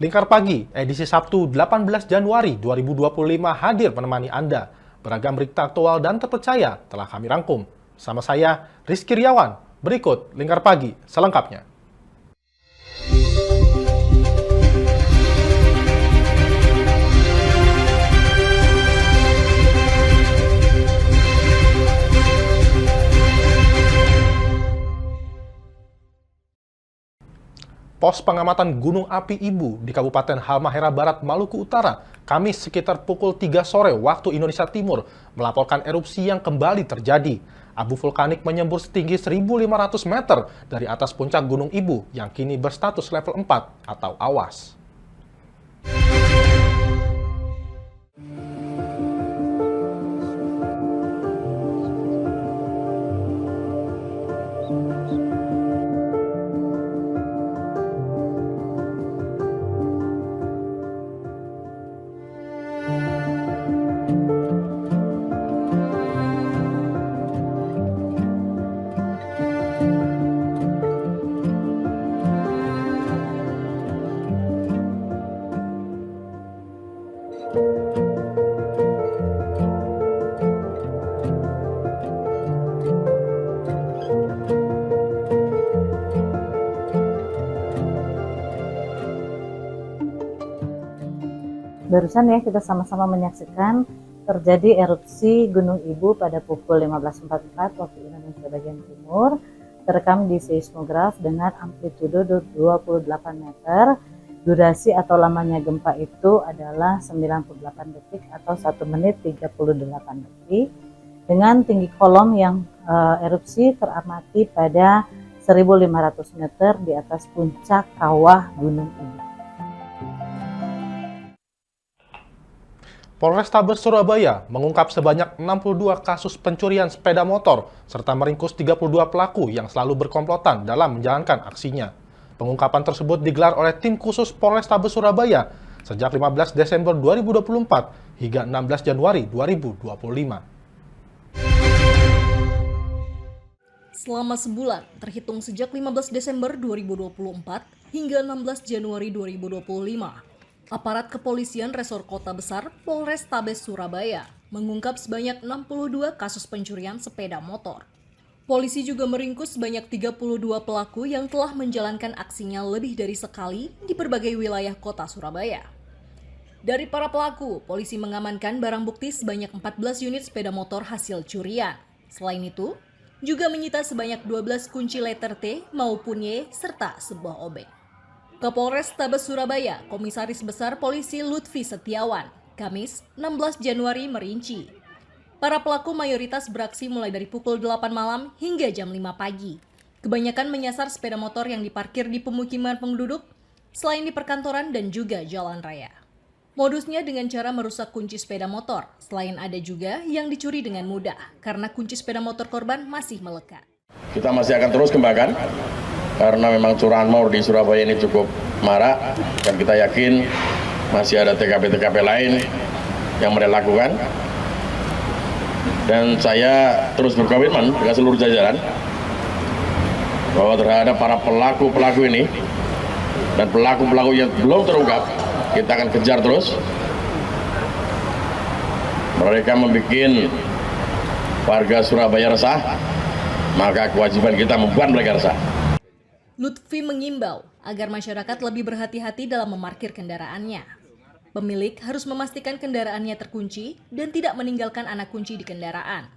Lingkar Pagi, edisi Sabtu 18 Januari 2025 hadir menemani Anda. Beragam berita aktual dan terpercaya telah kami rangkum. Sama saya, Rizky Riawan. Berikut Lingkar Pagi selengkapnya. Pos pengamatan Gunung Api Ibu di Kabupaten Halmahera Barat, Maluku Utara, Kamis sekitar pukul 3 sore waktu Indonesia Timur, melaporkan erupsi yang kembali terjadi. Abu vulkanik menyembur setinggi 1.500 meter dari atas puncak Gunung Ibu yang kini berstatus level 4 atau awas. Barusan ya kita sama-sama menyaksikan terjadi erupsi Gunung Ibu pada pukul 15.44 waktu Indonesia bagian timur, terekam di seismograf dengan amplitudo 28 meter. Durasi atau lamanya gempa itu adalah 98 detik atau 1 menit 38 detik, dengan tinggi kolom yang erupsi teramati pada 1.500 meter di atas puncak kawah Gunung Ibu. Polrestabes Surabaya mengungkap sebanyak 62 kasus pencurian sepeda motor serta meringkus 32 pelaku yang selalu berkomplotan dalam menjalankan aksinya. Pengungkapan tersebut digelar oleh tim khusus Polrestabes Surabaya sejak 15 Desember 2024 hingga 16 Januari 2025. Selama sebulan, terhitung sejak 15 Desember 2024 hingga 16 Januari 2025, aparat kepolisian Resor Kota Besar Polrestabes Surabaya mengungkap sebanyak 62 kasus pencurian sepeda motor. Polisi juga meringkus sebanyak 32 pelaku yang telah menjalankan aksinya lebih dari sekali di berbagai wilayah kota Surabaya. Dari para pelaku, polisi mengamankan barang bukti sebanyak 14 unit sepeda motor hasil curian. Selain itu, juga menyita sebanyak 12 kunci letter T maupun Y serta sebuah obeng. Kapolres Tabes Surabaya, Komisaris Besar Polisi Lutfi Setiawan, Kamis 16 Januari merinci. Para pelaku mayoritas beraksi mulai dari pukul 8 malam hingga jam 5 pagi. Kebanyakan menyasar sepeda motor yang diparkir di pemukiman penduduk, selain di perkantoran dan juga jalan raya. Modusnya dengan cara merusak kunci sepeda motor, selain ada juga yang dicuri dengan mudah, karena kunci sepeda motor korban masih melekat. Kita masih akan terus kembangkan, karena memang curahan maut di Surabaya ini cukup marak, dan kita yakin masih ada TKP-TKP lain yang mereka lakukan. Dan saya terus berkomitmen dengan seluruh jajaran bahwa terhadap para pelaku-pelaku ini dan pelaku-pelaku yang belum terungkap, kita akan kejar terus. Mereka membuat warga Surabaya resah, maka kewajiban kita membuat mereka resah. Lutfi mengimbau agar masyarakat lebih berhati-hati dalam memarkir kendaraannya. Pemilik harus memastikan kendaraannya terkunci dan tidak meninggalkan anak kunci di kendaraan.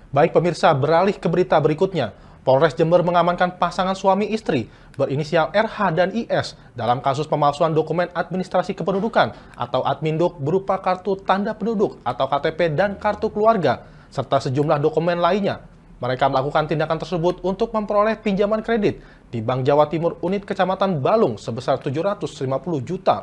Baik pemirsa, beralih ke berita berikutnya. Polres Jember mengamankan pasangan suami istri berinisial RH dan IS dalam kasus pemalsuan dokumen administrasi kependudukan atau Adminduk berupa kartu tanda penduduk atau KTP dan kartu keluarga, serta sejumlah dokumen lainnya. Mereka melakukan tindakan tersebut untuk memperoleh pinjaman kredit di Bank Jawa Timur unit Kecamatan Balung sebesar Rp750 juta.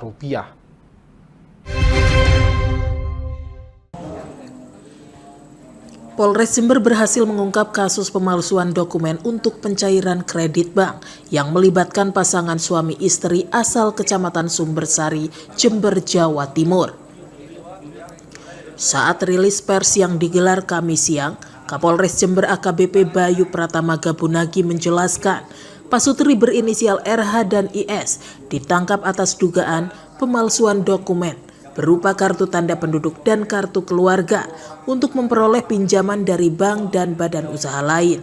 Polres Jember berhasil mengungkap kasus pemalsuan dokumen untuk pencairan kredit bank yang melibatkan pasangan suami istri asal Kecamatan Sumbersari, Jember, Jawa Timur. Saat rilis pers yang digelar Kamis siang, Kapolres Jember AKBP Bayu Pratama Gabunagi menjelaskan, Pasutri berinisial RH dan IS ditangkap atas dugaan pemalsuan dokumen berupa kartu tanda penduduk dan kartu keluarga untuk memperoleh pinjaman dari bank dan badan usaha lain.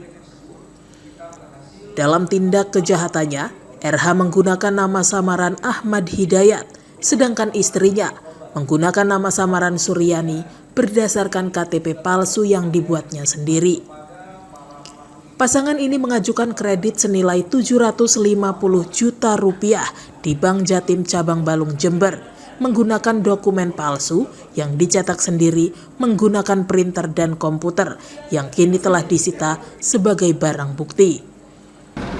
Dalam tindak kejahatannya, RH menggunakan nama samaran Ahmad Hidayat, sedangkan istrinya menggunakan nama samaran Suryani berdasarkan KTP palsu yang dibuatnya sendiri. Pasangan ini mengajukan kredit senilai 750 juta rupiah di Bank Jatim Cabang Balung Jember menggunakan dokumen palsu yang dicetak sendiri menggunakan printer dan komputer yang kini telah disita sebagai barang bukti.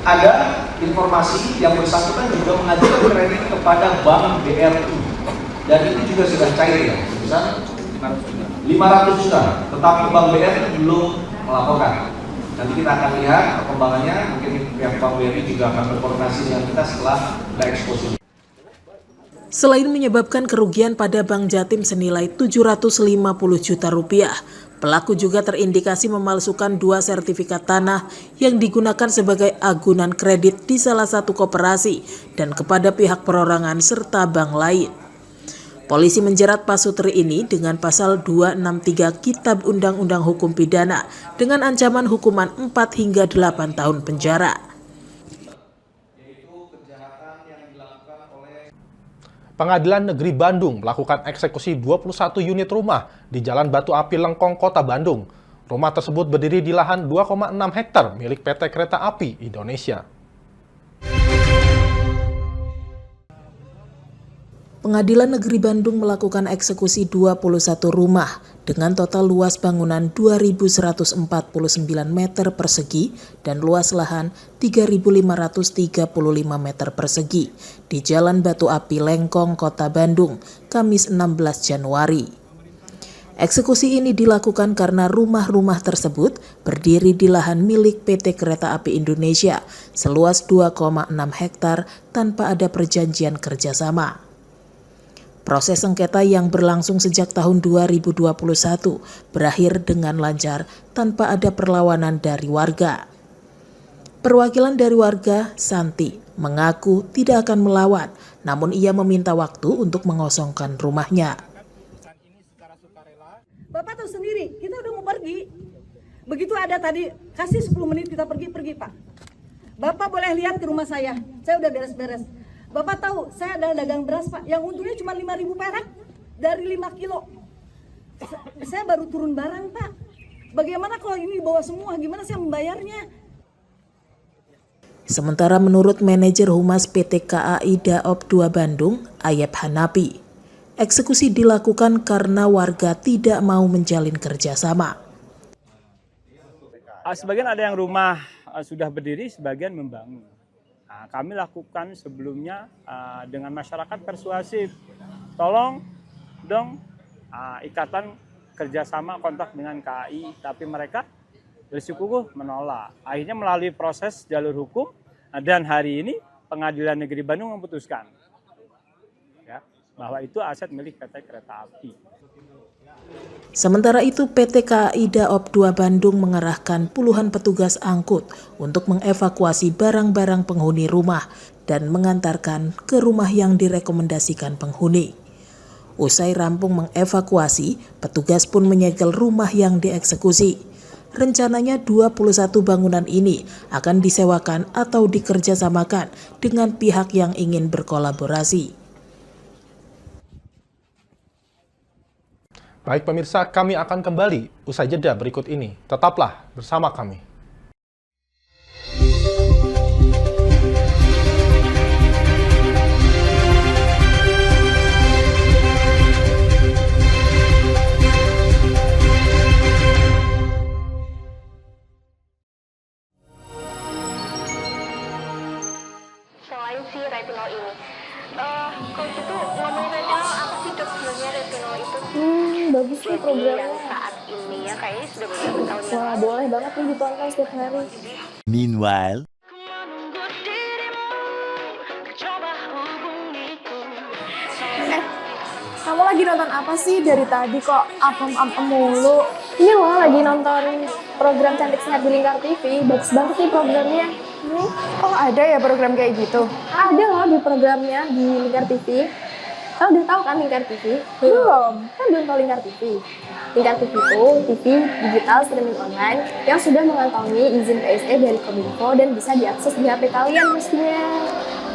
Ada informasi yang bersangkutan juga mengajukan kredit kepada Bank BRI dan itu juga sudah cair ya, sebesar 500 juta, tetapi Bank BRI belum melaporkan. Nanti kita akan lihat perkembangannya, mungkin pihak Bank BRI juga akan berkoordinasi dengan kita setelah ada eksposisi. Selain menyebabkan kerugian pada Bank Jatim senilai 750 juta rupiah, pelaku juga terindikasi memalsukan 2 sertifikat tanah yang digunakan sebagai agunan kredit di salah satu koperasi dan kepada pihak perorangan serta bank lain. Polisi menjerat Pasutri ini dengan pasal 263 Kitab Undang-Undang Hukum Pidana dengan ancaman hukuman 4 hingga 8 tahun penjara. Pengadilan Negeri Bandung melakukan eksekusi 21 unit rumah di Jalan Batu Api Lengkong, Kota Bandung. Rumah tersebut berdiri di lahan 2,6 hektar milik PT Kereta Api Indonesia. Pengadilan Negeri Bandung melakukan eksekusi 21 rumah dengan total luas bangunan 2.149 meter persegi dan luas lahan 3.535 meter persegi di Jalan Batu Api Lengkong, Kota Bandung, Kamis 16 Januari. Eksekusi ini dilakukan karena rumah-rumah tersebut berdiri di lahan milik PT Kereta Api Indonesia seluas 2,6 hektar tanpa ada perjanjian kerjasama. Proses sengketa yang berlangsung sejak tahun 2021 berakhir dengan lancar tanpa ada perlawanan dari warga. Perwakilan dari warga, Santi, mengaku tidak akan melawan, namun ia meminta waktu untuk mengosongkan rumahnya. Bapak tahu sendiri, kita udah mau pergi. Begitu ada tadi, kasih 10 menit kita pergi Pak. Bapak boleh lihat ke rumah saya udah beres-beres. Bapak tahu, saya adalah dagang beras Pak, yang untungnya cuma 5.000 perak dari 5 kilo. Saya baru turun barang Pak. Bagaimana kalau ini dibawa semua, gimana saya membayarnya? Sementara menurut manajer Humas PT KAI Daop 2 Bandung, Ayep Hanapi, eksekusi dilakukan karena warga tidak mau menjalin kerjasama. Sebagian ada yang rumah sudah berdiri, sebagian membangun. Kami lakukan sebelumnya dengan masyarakat persuasif, tolong dong ikatan kerjasama kontak dengan KAI, tapi mereka bersikukuh menolak. Akhirnya melalui proses jalur hukum dan hari ini Pengadilan Negeri Bandung memutuskan ya, bahwa itu aset milik PT Kereta Api. Sementara itu PT KAI Daop 2 Bandung mengerahkan puluhan petugas angkut untuk mengevakuasi barang-barang penghuni rumah dan mengantarkan ke rumah yang direkomendasikan penghuni. Usai rampung mengevakuasi, petugas pun menyegel rumah yang dieksekusi. Rencananya 21 bangunan ini akan disewakan atau dikerjasamakan dengan pihak yang ingin berkolaborasi. Baik pemirsa, kami akan kembali usai jeda berikut ini. Tetaplah bersama kami. Selain si retinol ini, kalau gitu ngomongin retinol, apa sih dok sebenarnya retinol itu? Bagus sih programnya. Yang saat ini ya kayaknya sudah beberapa tahun yang Wah, boleh banget nih ditonton setiap hari. Meanwhile, Kamu lagi nonton apa sih dari tadi kok apem-apem mulu? Ini loh lagi nonton program Cantik Sehat di Lingkar TV. Bagus banget nih programnya. Oh, ada ya program kayak gitu? Ada loh di programnya di Lingkar TV. Kau udah tahu kan Lingkar TV? Belum. Kan belum tahu Lingkar TV. Lingkar TV itu TV digital streaming online yang sudah mengantongi izin PSE dari Kominfo dan bisa diakses di HP kalian mestinya.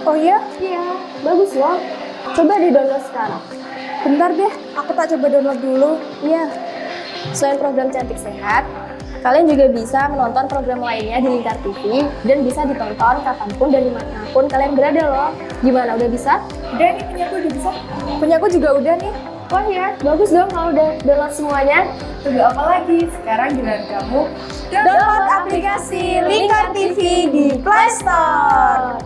Oh iya? Iya, bagus loh. Coba di-download sekarang. Bentar deh, aku tak coba download dulu. Iya. Selain program Cantik Sehat, kalian juga bisa menonton program lainnya di Lingkar TV dan bisa ditonton kapanpun dan dimanapun kalian berada loh. Gimana, udah bisa? Udah nih, punyaku udah bisa. Punyaku juga udah nih. Wah ya, bagus dong kalau udah download semuanya. Tunggu apa lagi? Sekarang giliran kamu download aplikasi Lingkar TV di Play Store.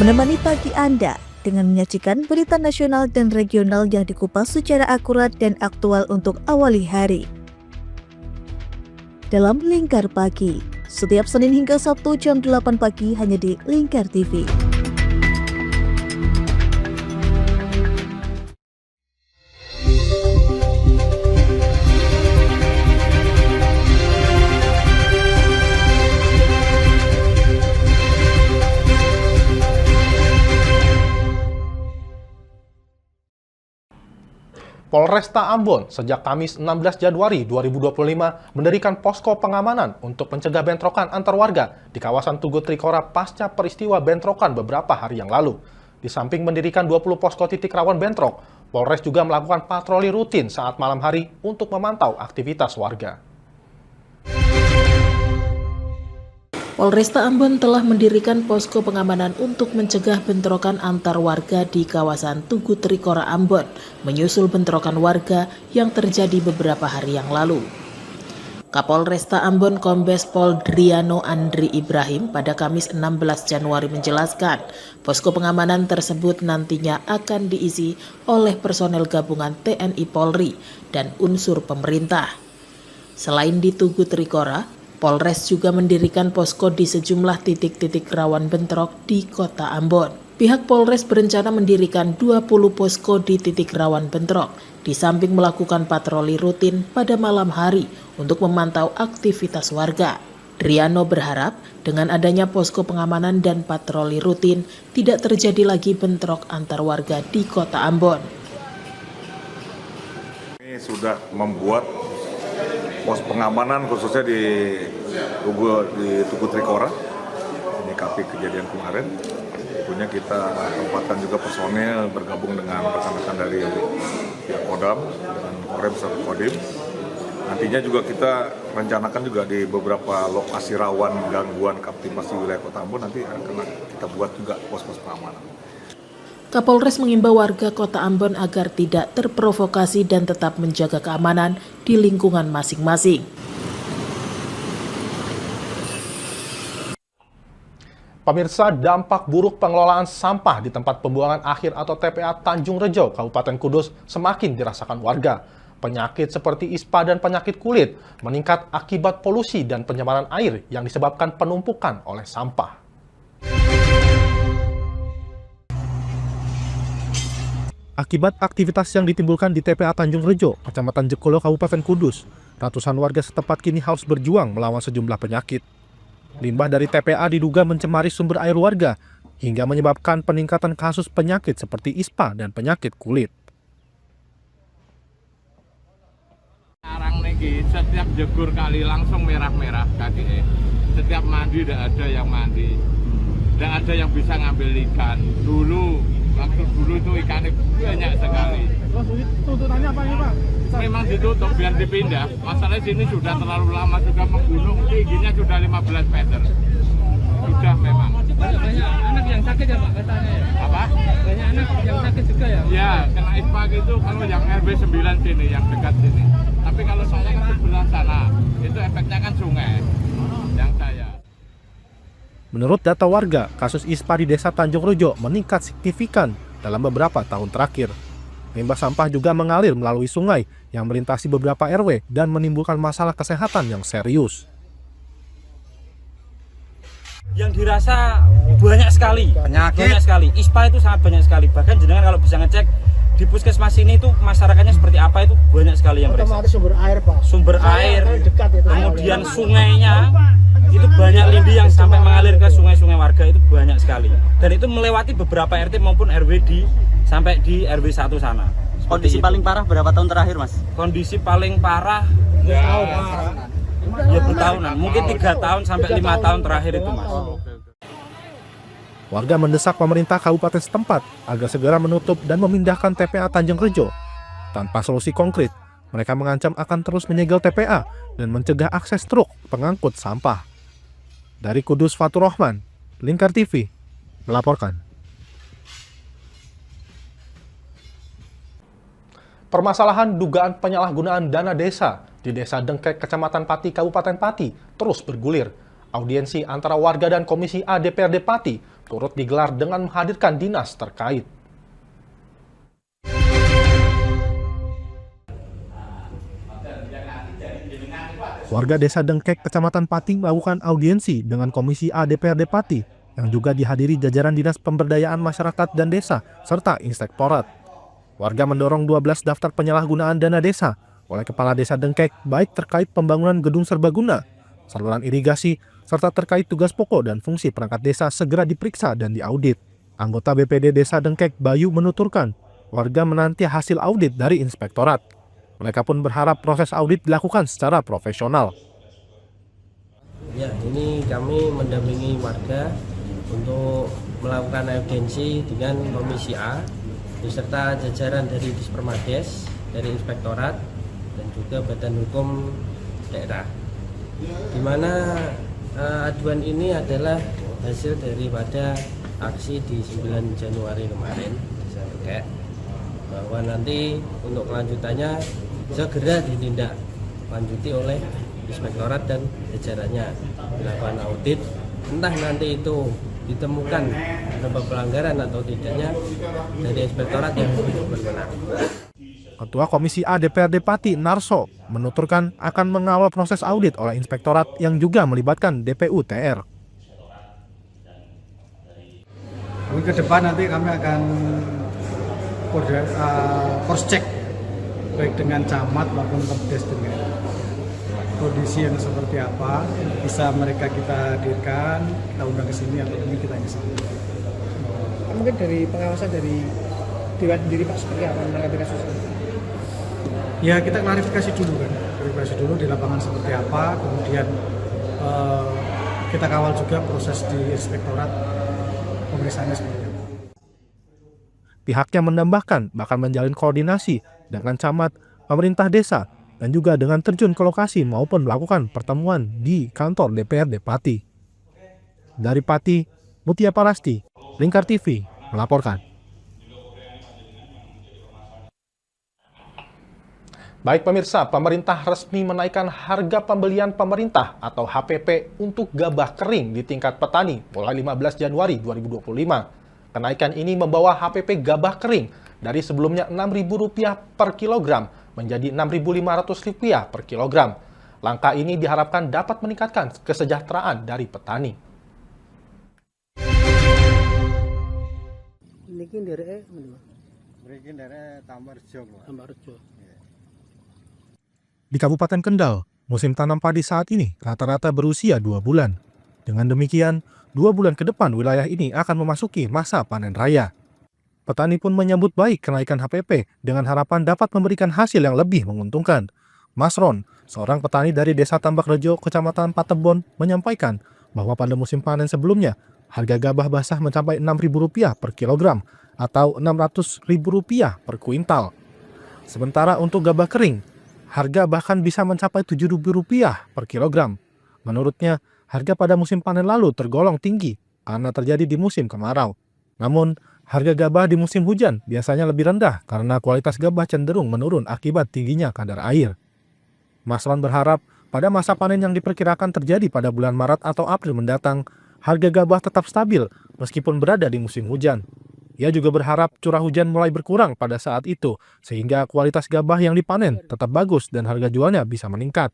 Menemani pagi Anda dengan menyajikan berita nasional dan regional yang dikupas secara akurat dan aktual untuk awali hari. Dalam Lingkar Pagi, setiap Senin hingga Sabtu jam 8 pagi hanya di Lingkar TV. Polresta Ambon sejak Kamis 16 Januari 2025 mendirikan posko pengamanan untuk mencegah bentrokan antar warga di kawasan Tugu Trikora pasca peristiwa bentrokan beberapa hari yang lalu. Di samping mendirikan 20 posko titik rawan bentrok, Polres juga melakukan patroli rutin saat malam hari untuk memantau aktivitas warga. Polresta Ambon telah mendirikan posko pengamanan untuk mencegah bentrokan antar warga di kawasan Tugu Trikora Ambon, menyusul bentrokan warga yang terjadi beberapa hari yang lalu. Kapolresta Ambon Kombes Pol Driano Andri Ibrahim pada Kamis 16 Januari menjelaskan, posko pengamanan tersebut nantinya akan diisi oleh personel gabungan TNI Polri dan unsur pemerintah. Selain di Tugu Trikora, Polres juga mendirikan posko di sejumlah titik-titik rawan bentrok di Kota Ambon. Pihak Polres berencana mendirikan 20 posko di titik rawan bentrok, di samping melakukan patroli rutin pada malam hari untuk memantau aktivitas warga. Driano berharap dengan adanya posko pengamanan dan patroli rutin, tidak terjadi lagi bentrok antar warga di Kota Ambon. Ini sudah membuat pos pengamanan khususnya di Tugu Trikora, menyikapi kejadian kemarin. Tentunya kita tempatkan juga personel bergabung dengan rekan-rekan dari pihak Kodam dan Korem serta Kodim. Nantinya juga kita rencanakan juga di beberapa lokasi rawan gangguan kaptivasi wilayah Kota Ambon nanti akan kita buat juga pos-pos pengamanan. Kapolres mengimbau warga Kota Ambon agar tidak terprovokasi dan tetap menjaga keamanan di lingkungan masing-masing. Pemirsa, dampak buruk pengelolaan sampah di tempat pembuangan akhir atau TPA Tanjung Rejo, Kabupaten Kudus semakin dirasakan warga. Penyakit seperti ispa dan penyakit kulit meningkat akibat polusi dan pencemaran air yang disebabkan penumpukan oleh sampah. Akibat aktivitas yang ditimbulkan di TPA Tanjung Rejo, Kecamatan Jekolo, Kabupaten Kudus, ratusan warga setempat kini harus berjuang melawan sejumlah penyakit. Limbah dari TPA diduga mencemari sumber air warga, hingga menyebabkan peningkatan kasus penyakit seperti ispa dan penyakit kulit. Sekarang nih, setiap jegur kali langsung merah-merah kaki. Setiap mandi tidak ada yang mandi, tidak ada yang bisa ngambil ikan. Waktu dulu itu ikannya banyak sekali. Tuntutannya apa ini Pak? Memang ditutup biar dipindah. Masalahnya sini sudah terlalu lama, sudah menggunung, tingginya sudah 15 meter. Sudah memang. Banyak anak yang sakit ya Pak katanya ya? Apa? Banyak anak yang sakit juga ya? Ya, kena ispa gitu kalau yang RW 9 sini, yang dekat sini. Tapi kalau saya kan sebelah sana, itu efeknya kan sungai. Yang saya. Menurut data warga, kasus ispa di Desa Tanjung Rejo meningkat signifikan dalam beberapa tahun terakhir. Limbah sampah juga mengalir melalui sungai yang melintasi beberapa RW dan menimbulkan masalah kesehatan yang serius. Yang dirasa banyak sekali, banyak sekali. ISPA itu sangat banyak sekali. Bahkan jenengan kalau bisa ngecek di puskesmas ini tuh masyarakatnya seperti apa itu banyak sekali yang periksa. Sumber air, Pak. Sumber air, dekat itu. kemudian sungainya itu banyak lindi yang sampai mengalir ke sungai-sungai warga itu banyak sekali. Dan itu melewati beberapa RT maupun RW sampai di RW 1 sana. Kondisi paling parah berapa tahun terakhir, Mas? Kondisi paling parah ya bertahunan, mungkin 3 tahun sampai 5 tahun terakhir itu, Mas. Warga mendesak pemerintah kabupaten setempat agar segera menutup dan memindahkan TPA Tanjung Rejo. Tanpa solusi konkret, mereka mengancam akan terus menyegel TPA dan mencegah akses truk pengangkut sampah. Dari Kudus, Fatur Rahman, Lingkar TV, melaporkan. Permasalahan dugaan penyalahgunaan dana desa di Desa Dengkek, Kecamatan Pati, Kabupaten Pati terus bergulir. Audiensi antara warga dan Komisi A DPRD Pati turut digelar dengan menghadirkan dinas terkait. Warga Desa Dengkek, Kecamatan Pati melakukan audiensi dengan Komisi A DPRD Pati yang juga dihadiri jajaran Dinas Pemberdayaan Masyarakat dan Desa serta Inspektorat. Warga mendorong 12 daftar penyalahgunaan dana desa oleh Kepala Desa Dengkek baik terkait pembangunan gedung serbaguna, saluran irigasi, serta terkait tugas pokok dan fungsi perangkat desa segera diperiksa dan diaudit. Anggota BPD Desa Dengkek Bayu menuturkan, warga menanti hasil audit dari Inspektorat. Mereka pun berharap proses audit dilakukan secara profesional. Ya, ini kami mendampingi warga untuk melakukan audiensi dengan Komisi A beserta jajaran dari Dispermades, dari Inspektorat, dan juga Badan Hukum Daerah. Di mana aduan ini adalah hasil daripada aksi di 9 Januari kemarin di Dengkek, bahwa nanti untuk kelanjutannya segera ditindaklanjuti oleh Inspektorat dan jajarannya dilakukan audit, entah nanti itu ditemukan beberapa pelanggaran atau tidaknya dari Inspektorat yang berwenang. Ketua Komisi A DPRD Pati Narso menuturkan akan mengawal proses audit oleh Inspektorat yang juga melibatkan DPU TR. Ke depan nanti kami akan cross check baik dengan camat maupun Kepdes dengan kondisi yang seperti apa, bisa mereka kita hadirkan, kita undang ke sini atau mungkin kita ke sini. Mungkin dari pengawasan dari Dewan sendiri Pak seperti apa menanggapi kasus ini? Ya kita klarifikasi dulu kan, klarifikasi dulu di lapangan seperti apa, kemudian kita kawal juga proses di Inspektorat pemeriksaannya seperti apa. Pihaknya menambahkan bahkan menjalin koordinasi dengan camat, pemerintah desa, dan juga dengan terjun ke lokasi maupun melakukan pertemuan di kantor DPRD Pati. Dari Pati, Mutia Parasti, Lingkar TV, melaporkan. Baik pemirsa, pemerintah resmi menaikkan harga pembelian pemerintah atau HPP untuk gabah kering di tingkat petani mulai 15 Januari 2025. Kenaikan ini membawa HPP gabah kering dari sebelumnya Rp6.000 per kilogram menjadi Rp6.500 per kilogram. Langkah ini diharapkan dapat meningkatkan kesejahteraan dari petani. Di Kabupaten Kendal, musim tanam padi saat ini rata-rata berusia 2 bulan. Dengan demikian, 2 bulan ke depan wilayah ini akan memasuki masa panen raya. Petani pun menyambut baik kenaikan HPP dengan harapan dapat memberikan hasil yang lebih menguntungkan. Mas Ron, seorang petani dari Desa Tambak Rejo, Kecamatan Patebon, menyampaikan bahwa pada musim panen sebelumnya, harga gabah basah mencapai Rp6.000 per kilogram atau Rp600.000 per kuintal. Sementara untuk gabah kering, harga bahkan bisa mencapai Rp7.000 per kilogram. Menurutnya, harga pada musim panen lalu tergolong tinggi karena terjadi di musim kemarau. Namun, harga gabah di musim hujan biasanya lebih rendah karena kualitas gabah cenderung menurun akibat tingginya kadar air. Mas Ron berharap pada masa panen yang diperkirakan terjadi pada bulan Maret atau April mendatang, harga gabah tetap stabil meskipun berada di musim hujan. Ia juga berharap curah hujan mulai berkurang pada saat itu, sehingga kualitas gabah yang dipanen tetap bagus dan harga jualnya bisa meningkat.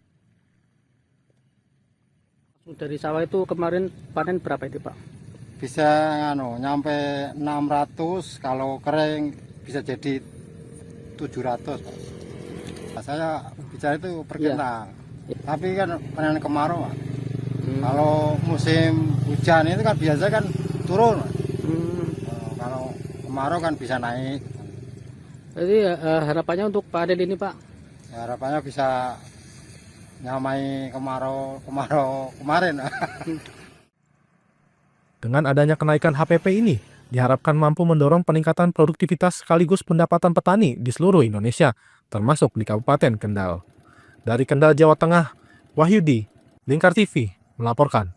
Dari sawah itu kemarin panen berapa itu Pak? Bisa nyampe 600, kalau kering bisa jadi 700. Nah, saya bicara itu per kentang. Tapi kan panen kemarau, Pak. Kalau musim hujan itu kan biasa kan turun. Kalau kemarau kan bisa naik. Jadi harapannya untuk panen ini Pak? Ya, harapannya bisa nyamai kemarau kemarin. Dengan adanya kenaikan HPP ini, diharapkan mampu mendorong peningkatan produktivitas sekaligus pendapatan petani di seluruh Indonesia, termasuk di Kabupaten Kendal. Dari Kendal, Jawa Tengah, Wahyudi, Lingkar TV, melaporkan.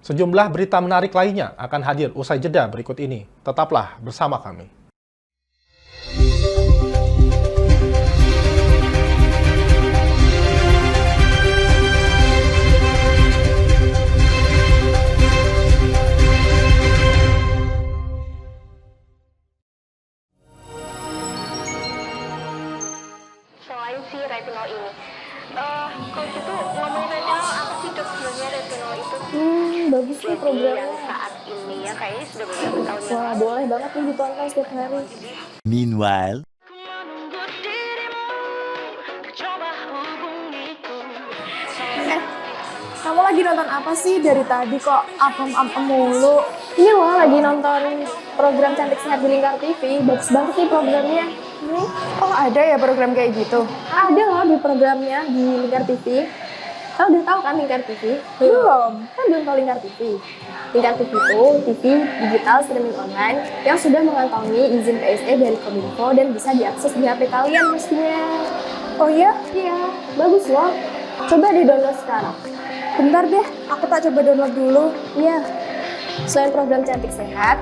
Sejumlah berita menarik lainnya akan hadir usai jeda berikut ini. Tetaplah bersama kami. Selain si retinol ini, kalau gitu ngomongin retinol, apa sih dok sebenarnya retinol itu? Bagus nih programnya. Yang saat ini ya kayaknya sudah beberapa tahun yang Wah, lalu. boleh banget nih ditonton setiap hari. Meanwhile, Kamu lagi nonton apa sih dari tadi kok apem-apem mulu? Ini loh lagi nonton program Cantik Sehat di Lingkar TV. Bagus banget nih programnya. Oh ada ya program kayak gitu? Ada loh di programnya di Lingkar TV. Kau udah tahu kan Lingkar TV? Belum. Kan belum tahu Lingkar TV. Lingkar TV itu TV digital streaming online yang sudah mengantongi izin PSE dari Kominfo dan bisa diakses di HP kalian mestinya. Oh iya? Iya, bagus loh. Coba di-download sekarang. Bentar deh, aku tak coba download dulu. Iya. Selain program Cantik Sehat,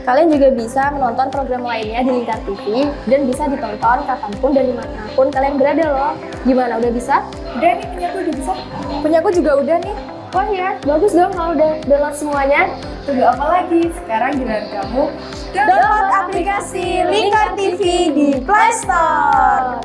kalian juga bisa menonton program lainnya di Lingkar TV dan bisa ditonton kapanpun dan dimanapun kalian berada loh. Gimana, udah bisa? Udah nih, punyaku udah bisa. Punyaku juga udah nih. Oh iya, bagus dong kalau udah download semuanya. Tunggu apa lagi? Sekarang giliran kamu download aplikasi Lingkar TV di Play Store.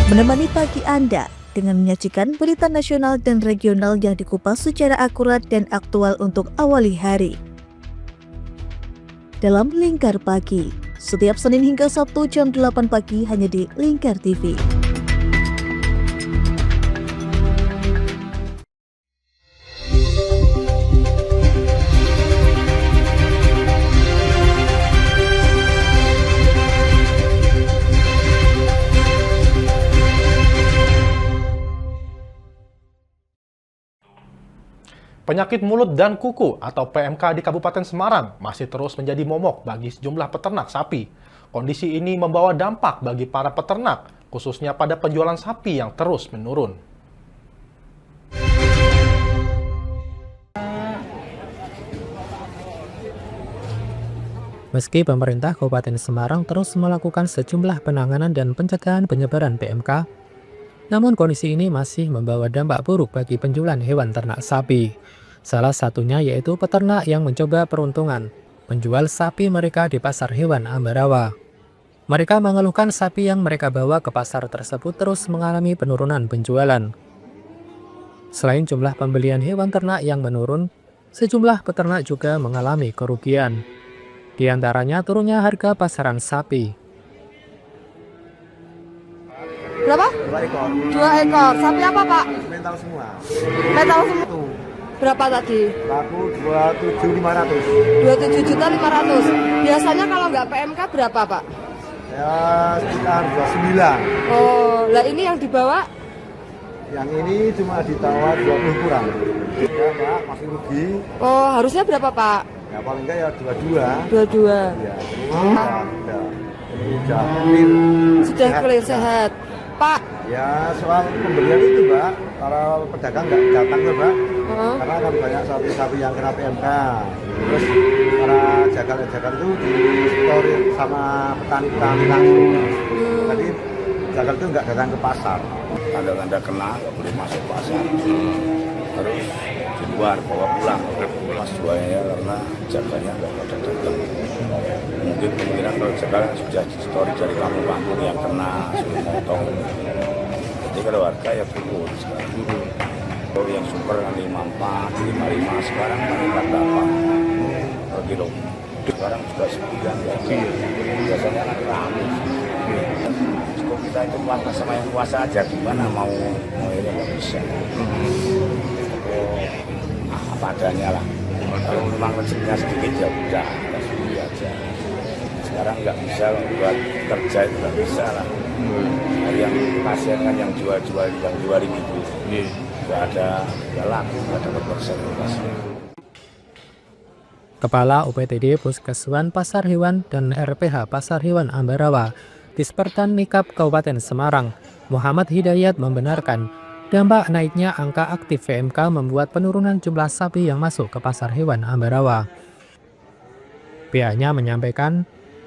Menemani pagi Anda dengan menyajikan berita nasional dan regional yang dikupas secara akurat dan aktual untuk awali hari. Dalam Lingkar Pagi, setiap Senin hingga Sabtu jam 8 pagi hanya di Lingkar TV. Penyakit mulut dan kuku atau PMK di Kabupaten Semarang masih terus menjadi momok bagi sejumlah peternak sapi. Kondisi ini membawa dampak bagi para peternak, khususnya pada penjualan sapi yang terus menurun. Meski pemerintah Kabupaten Semarang terus melakukan sejumlah penanganan dan pencegahan penyebaran PMK, namun kondisi ini masih membawa dampak buruk bagi penjualan hewan ternak sapi. Salah satunya yaitu peternak yang mencoba peruntungan, menjual sapi mereka di pasar hewan Ambarawa. Mereka mengeluhkan sapi yang mereka bawa ke pasar tersebut terus mengalami penurunan penjualan. Selain jumlah pembelian hewan ternak yang menurun, sejumlah peternak juga mengalami kerugian. Di antaranya turunnya harga pasaran sapi. Berapa? 2 ekor. 2 ekor. Sapi apa Pak? Mental semua. Metal semua. Berapa tadi? Laku 27.500. 27.500. Biasanya kalau nggak PMK berapa Pak? Ya sekitar 29. Oh, lah ini yang dibawa? Yang ini cuma ditawar 20 kurang. Ya Pak, masih rugi. Oh, harusnya berapa Pak? Ya paling enggak ya 22. 22. Ya, ini udah clear. Sudah clear sehat. Pak, Ya soal pembelian itu Mbak, para pedagang nggak datang tuh Mbak, karena kan banyak sapi-sapi yang kena PMK. Terus para jagal-jagal itu di-store sama petani-petani langsung. Jadi jagal itu nggak datang ke pasar. Tanda-tanda kena nggak boleh masuk pasar. Terus di luar bawa pulang jualnya karena jaganya nggak ada datang. Mungkin kemungkinan kalau sekarang sudah di story dari kampung-kampung yang kena suruh motong. Jadi kalau warga ya turun sekarang. Kalau yang super kan 54, 55 sekarang meningkat 8 per kilo. Sekarang sudah 9 ya. Biasanya kan ramai. Kalau kita itu puasa sama yang puasa aja gimana mau ini nggak bisa. Apa adanya lah. Kalau memang rezekinya sedikit ya udah kasih aja. Sekarang nggak bisa buat kerja itu nggak bisa lah. Yang pasien kan yang jual-jual yang 2.000 itu nggak ada laku, nggak dapat persentase. Kepala UPTD Puskeswan Pasar Hewan dan RPH Pasar Hewan Ambarawa, Dispertan Nikab Kabupaten Semarang, Muhammad Hidayat membenarkan dampak naiknya angka aktif PMK membuat penurunan jumlah sapi yang masuk ke Pasar Hewan Ambarawa. Pihaknya menyampaikan,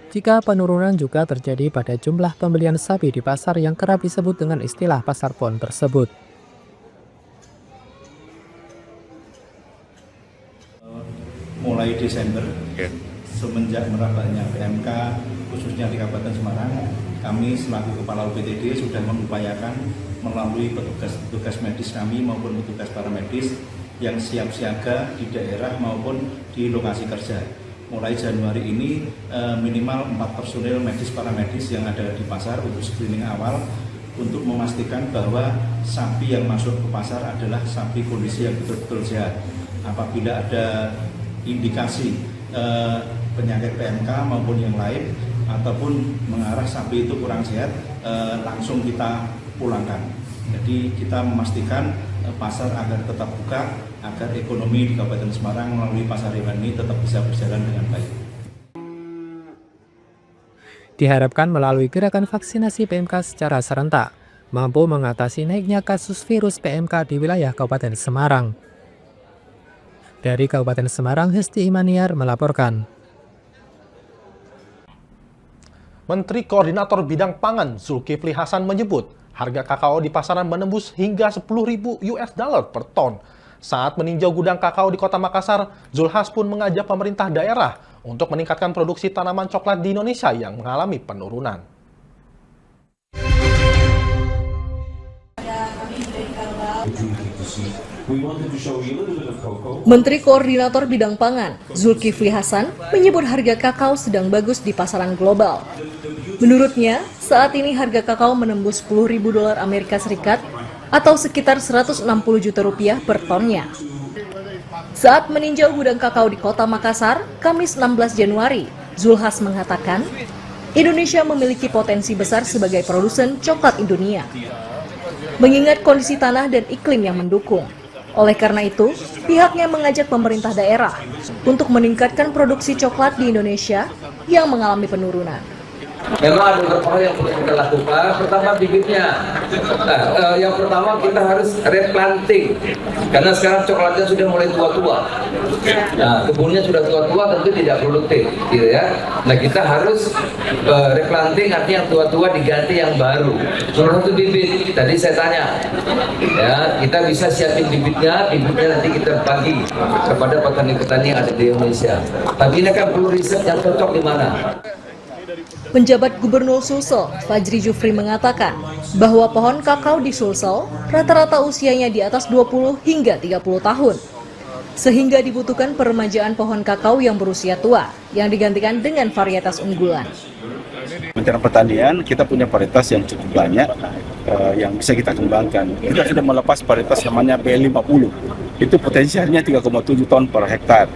jika penurunan juga terjadi pada jumlah pembelian sapi di pasar yang kerap disebut dengan istilah pasar pon tersebut. Mulai Desember, semenjak merebaknya PMK, khususnya di Kabupaten Semarang, kami selaku Kepala UPTD sudah mengupayakan melalui petugas medis kami maupun petugas paramedis yang siap siaga di daerah maupun di lokasi kerja. Mulai Januari ini minimal 4 personil medis paramedis yang ada di pasar untuk screening awal untuk memastikan bahwa sapi yang masuk ke pasar adalah sapi kondisi yang betul-betul sehat. Apabila ada indikasi penyakit PMK maupun yang lain ataupun mengarah sapi itu kurang sehat, langsung kita pulangkan. Jadi kita memastikan pasar agar tetap buka, agar ekonomi di Kabupaten Semarang melalui pasar hewan ini tetap bisa berjalan dengan baik. Diharapkan melalui gerakan vaksinasi PMK secara serentak, mampu mengatasi naiknya kasus virus PMK di wilayah Kabupaten Semarang. Dari Kabupaten Semarang, Hesti Imaniar melaporkan. Menteri Koordinator Bidang Pangan Zulkifli Hasan menyebut harga kakao di pasaran menembus hingga 10.000 US dollar per ton. Saat meninjau gudang kakao di Kota Makassar, Zulhas pun mengajak pemerintah daerah untuk meningkatkan produksi tanaman coklat di Indonesia yang mengalami penurunan. Menteri Koordinator Bidang Pangan Zulkifli Hasan menyebut harga kakao sedang bagus di pasaran global. Menurutnya, saat ini harga kakao menembus 10.000 dolar Amerika Serikat atau sekitar 160 juta rupiah per tonnya. Saat meninjau gudang kakao di Kota Makassar, Kamis 16 Januari, Zulhas mengatakan, Indonesia memiliki potensi besar sebagai produsen coklat di dunia. Mengingat kondisi tanah dan iklim yang mendukung. Oleh karena itu, pihaknya mengajak pemerintah daerah untuk meningkatkan produksi coklat di Indonesia yang mengalami penurunan. Memang ada beberapa hal yang perlu kita lakukan. Pertama, bibitnya. Nah, yang pertama kita harus replanting, karena sekarang coklatnya sudah mulai tua-tua. Nah, kebunnya sudah tua-tua, tentu tidak produktif, gitu ya. Nah, kita harus replanting, artinya yang tua-tua diganti yang baru. Salah satu bibit, tadi saya tanya, ya kita bisa siapin bibitnya nanti kita bagi kepada petani-petani yang ada di Indonesia. Tapi ini kan perlu riset yang cocok di mana. Penjabat Gubernur Sulsel, Fajri Jufri mengatakan bahwa pohon kakao di Sulsel rata-rata usianya di atas 20 hingga 30 tahun. Sehingga dibutuhkan peremajaan pohon kakao yang berusia tua yang digantikan dengan varietas unggulan. Kementerian Pertanian kita punya varietas yang cukup banyak yang bisa kita kembangkan. Kita sudah melepas varietas namanya B50. Itu potensialnya 3,7 ton per hektar.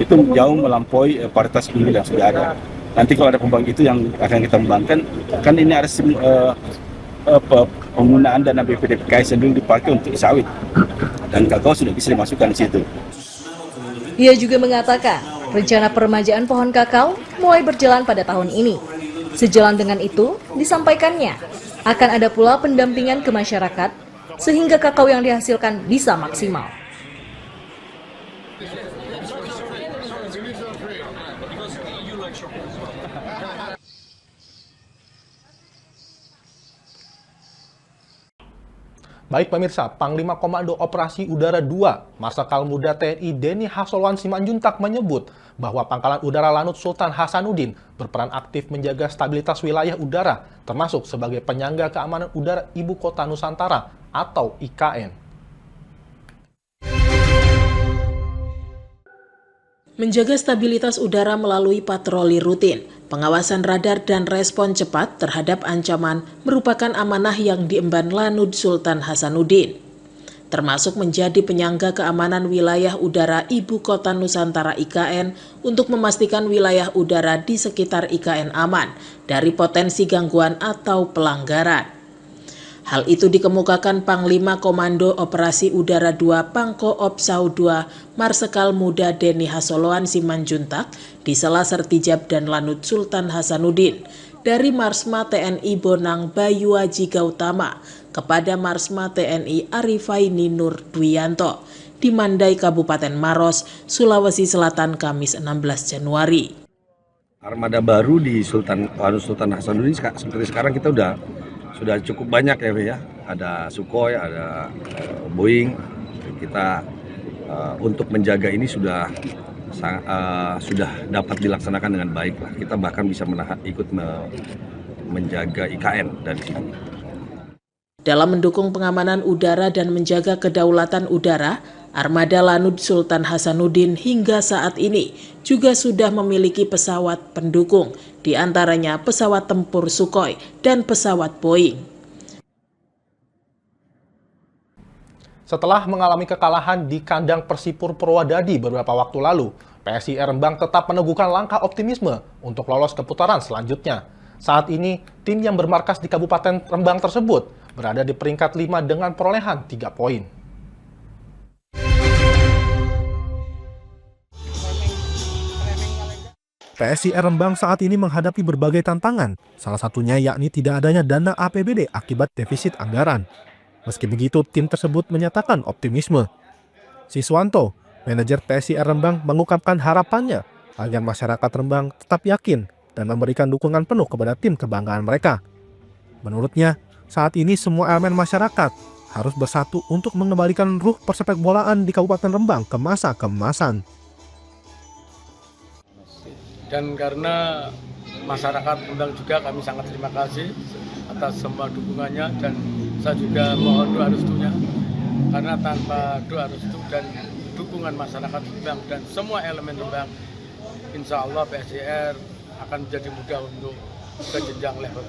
Itu jauh melampaui varietas unggul yang sudah ada. Nanti kalau ada pembangkit itu yang akan kita kembangkan, kan ini ada penggunaan dana BPDPKS yang dulu dipakai untuk sawit, dan kakao sudah bisa dimasukkan di situ. Ia juga mengatakan rencana peremajaan pohon kakao mulai berjalan pada tahun ini. Sejalan dengan itu, disampaikannya Akan ada pula pendampingan ke masyarakat, sehingga kakao yang dihasilkan bisa maksimal. Baik pemirsa, Panglima Komando Operasi Udara 2, Marsikal Muda TNI Denny Hasolwan Simanjuntak menyebut bahwa Pangkalan Udara Lanut Sultan Hasanuddin berperan aktif menjaga stabilitas wilayah udara, termasuk sebagai penyangga keamanan udara Ibu Kota Nusantara atau IKN. Menjaga stabilitas udara melalui patroli rutin, pengawasan radar dan respon cepat terhadap ancaman merupakan amanah yang diemban Lanut Sultan Hasanuddin, termasuk menjadi penyangga keamanan wilayah udara Ibu Kota Nusantara IKN untuk memastikan wilayah udara di sekitar IKN aman dari potensi gangguan atau pelanggaran. Hal itu dikemukakan Panglima Komando Operasi Udara 2 Pangko Opsau 2 Marsikal Muda Denny Hasolwan Simanjuntak di sela Sertijab dan Lanut Sultan Hasanuddin dari Marsma TNI Bonang Bayu Aji Gautama kepada Marsma TNI Arifaini Nur Dwianto di Mandai Kabupaten Maros, Sulawesi Selatan Kamis 16 Januari. Armada baru di Lanut Sultan Hasanuddin seperti sekarang kita sudah cukup banyak ya, ada Sukhoi, ada Boeing. Kita untuk menjaga ini sudah dapat dilaksanakan dengan baik lah. Kita bahkan bisa ikut menjaga IKN dari sini. Dalam mendukung pengamanan udara dan menjaga kedaulatan udara, Armada Lanut Sultan Hasanuddin hingga saat ini juga sudah memiliki pesawat pendukung, di antaranya pesawat tempur Sukhoi dan pesawat Boeing. Setelah mengalami kekalahan di kandang Persipur Purwodadi beberapa waktu lalu, PSIS Rembang tetap meneguhkan langkah optimisme untuk lolos ke putaran selanjutnya. Saat ini, tim yang bermarkas di Kabupaten Rembang tersebut berada di peringkat 5 dengan perolehan 3 poin. PSIS Rembang saat ini menghadapi berbagai tantangan, salah satunya yakni tidak adanya dana APBD akibat defisit anggaran. Meski begitu, tim tersebut menyatakan optimisme. Siswanto, manajer PSIS Rembang, mengungkapkan harapannya agar masyarakat Rembang tetap yakin dan memberikan dukungan penuh kepada tim kebanggaan mereka. Menurutnya, saat ini semua elemen masyarakat harus bersatu untuk mengembalikan ruh persepak bolaan di Kabupaten Rembang ke masa keemasan. Dan karena masyarakat Rembang juga kami sangat terima kasih atas semua dukungannya, dan saya juga mohon doa restunya, karena tanpa doa restu dan dukungan masyarakat Rembang dan semua elemen Rembang, insya Allah PSIS akan menjadi mudah untuk ke jenjang level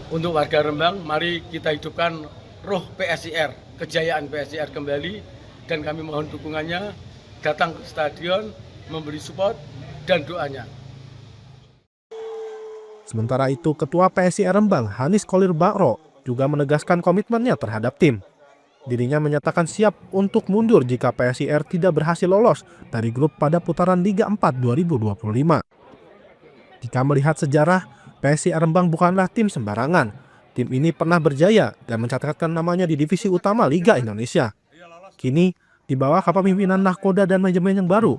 3. Untuk warga Rembang, mari kita hidupkan roh PSIS, kejayaan PSIS kembali, dan kami mohon dukungannya, datang ke stadion, memberi support dan doanya. Sementara itu, Ketua PSIS Rembang, Hanis Kholir Bakro, juga menegaskan komitmennya terhadap tim. Dirinya menyatakan siap untuk mundur jika PSIS tidak berhasil lolos dari grup pada putaran Liga 4 2025. Jika melihat sejarah, PSIS Rembang bukanlah tim sembarangan. Tim ini pernah berjaya dan mencatatkan namanya di divisi utama Liga Indonesia. Kini, di bawah kepemimpinan nahkoda dan manajemen yang baru,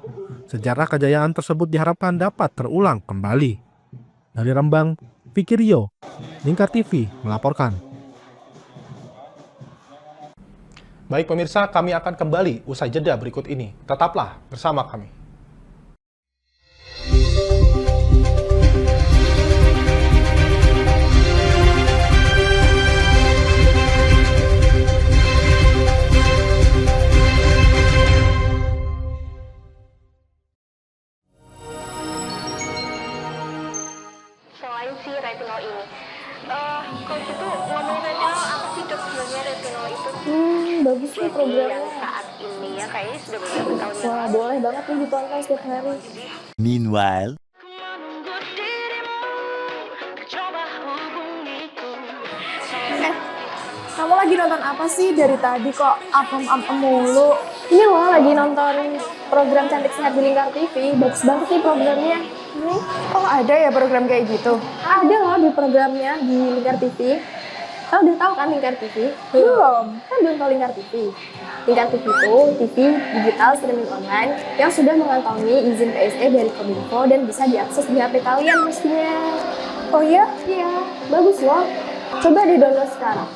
sejarah kejayaan tersebut diharapkan dapat terulang kembali. Dari Rembang, Vicky Rio, Lingkar TV melaporkan. Baik pemirsa, kami akan kembali usai jeda berikut ini. Tetaplah bersama kami. Selain si retinol ini, coach itu ngomongin retinol apa sih dok sebenarnya retinol itu? Bagus nih programnya. Yang saat ini ya kayaknya sudah beberapa tahun yang Wah, boleh banget nih ditonton setiap hari. Meanwhile, Kamu lagi nonton apa sih dari tadi kok apem-apem mulu? Ini loh lagi nonton program Cantik Sehat di Lingkar TV. Bagus banget nih programnya. Oh ada ya program kayak gitu? Ada loh di programnya di Lingkar TV. Kau udah tahu kan Lingkar TV? Belum. Kan belum tahu Lingkar TV. Lingkar TV itu TV digital streaming online yang sudah mengantongi izin PSE dari Kominfo dan bisa diakses di HP kalian mestinya. Oh iya? Iya, bagus loh. Coba di download sekarang.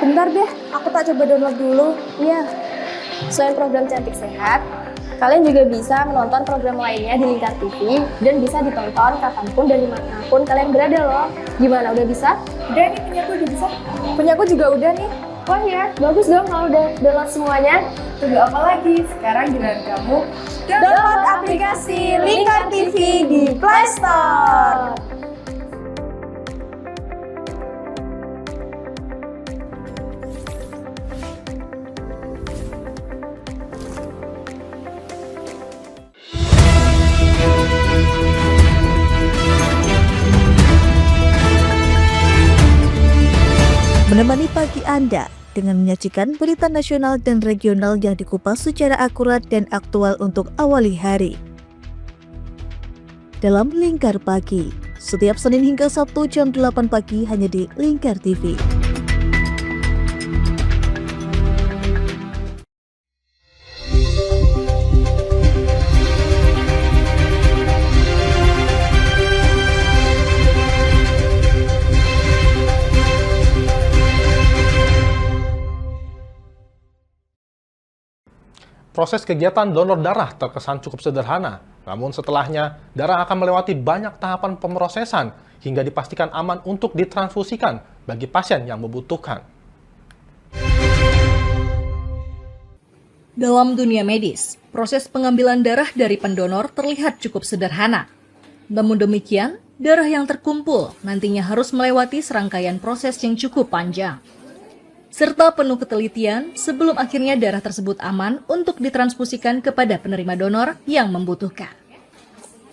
Bentar deh, aku tak coba download dulu. Iya. Selain program Cantik Sehat, kalian juga bisa menonton program lainnya di Lingkar TV dan bisa ditonton kapanpun dan dimanapun kalian berada loh. Gimana, udah bisa? Udah nih, punyaku udah bisa. Punyaku juga udah nih. Oh iya, bagus dong kalau udah download semuanya. Tunggu apa lagi? Sekarang giliran kamu download aplikasi Lingkar TV di Play Store. Menemani pagi Anda dengan menyajikan berita nasional dan regional yang dikupas secara akurat dan aktual untuk awali hari. Dalam Lingkar Pagi, setiap Senin hingga Sabtu jam 8 pagi hanya di Lingkar TV. Proses kegiatan donor darah terkesan cukup sederhana, namun setelahnya darah akan melewati banyak tahapan pemrosesan hingga dipastikan aman untuk ditransfusikan bagi pasien yang membutuhkan. Dalam dunia medis, proses pengambilan darah dari pendonor terlihat cukup sederhana. Namun demikian, darah yang terkumpul nantinya harus melewati serangkaian proses yang cukup panjang, serta penuh ketelitian sebelum akhirnya darah tersebut aman untuk ditransfusikan kepada penerima donor yang membutuhkan.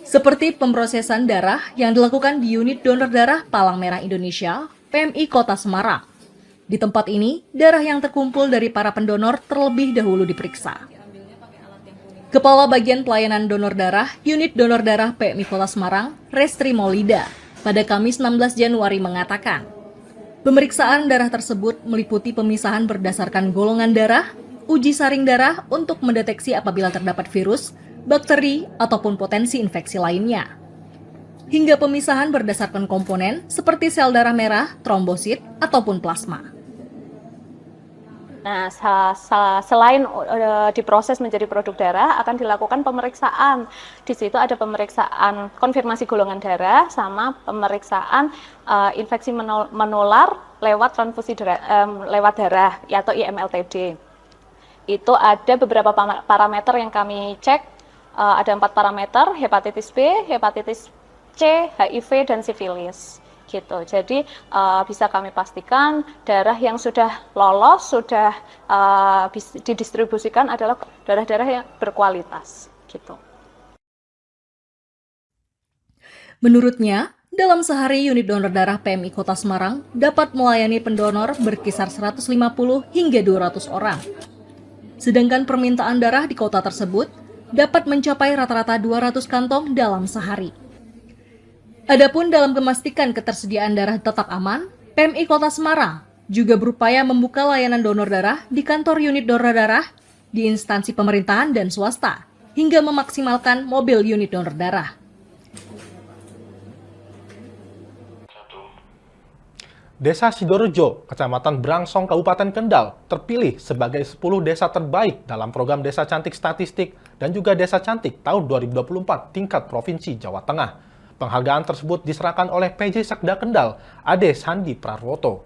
Seperti pemrosesan darah yang dilakukan di Unit Donor Darah Palang Merah Indonesia, PMI Kota Semarang. Di tempat ini, darah yang terkumpul dari para pendonor terlebih dahulu diperiksa. Kepala Bagian Pelayanan Donor Darah, Unit Donor Darah PMI Kota Semarang, Restri Maulida, pada Kamis 16 Januari mengatakan, pemeriksaan darah tersebut meliputi pemisahan berdasarkan golongan darah, uji saring darah untuk mendeteksi apabila terdapat virus, bakteri, ataupun potensi infeksi lainnya, hingga pemisahan berdasarkan komponen seperti sel darah merah, trombosit, ataupun plasma. Nah, selain diproses menjadi produk darah, akan dilakukan pemeriksaan. Di situ ada pemeriksaan konfirmasi golongan darah sama pemeriksaan infeksi menular lewat transfusi lewat darah atau IMLTD. Itu ada beberapa parameter yang kami cek. Ada 4 parameter: hepatitis B, hepatitis C, HIV, dan sifilis. Gitu. Jadi bisa kami pastikan darah yang sudah lolos, sudah didistribusikan adalah darah-darah yang berkualitas. Gitu. Menurutnya, dalam sehari unit donor darah PMI Kota Semarang dapat melayani pendonor berkisar 150 hingga 200 orang. Sedangkan permintaan darah di kota tersebut dapat mencapai rata-rata 200 kantong dalam sehari. Adapun dalam memastikan ketersediaan darah tetap aman, PMI Kota Semarang juga berupaya membuka layanan donor darah di kantor unit donor darah, di instansi pemerintahan dan swasta, hingga memaksimalkan mobil unit donor darah. Desa Sidorejo, Kecamatan Brangsong, Kabupaten Kendal, terpilih sebagai 10 desa terbaik dalam program Desa Cantik Statistik dan juga Desa Cantik tahun 2024 tingkat Provinsi Jawa Tengah. Penghargaan tersebut diserahkan oleh PJ Sekda Kendal, Ade Sandi Prarwoto.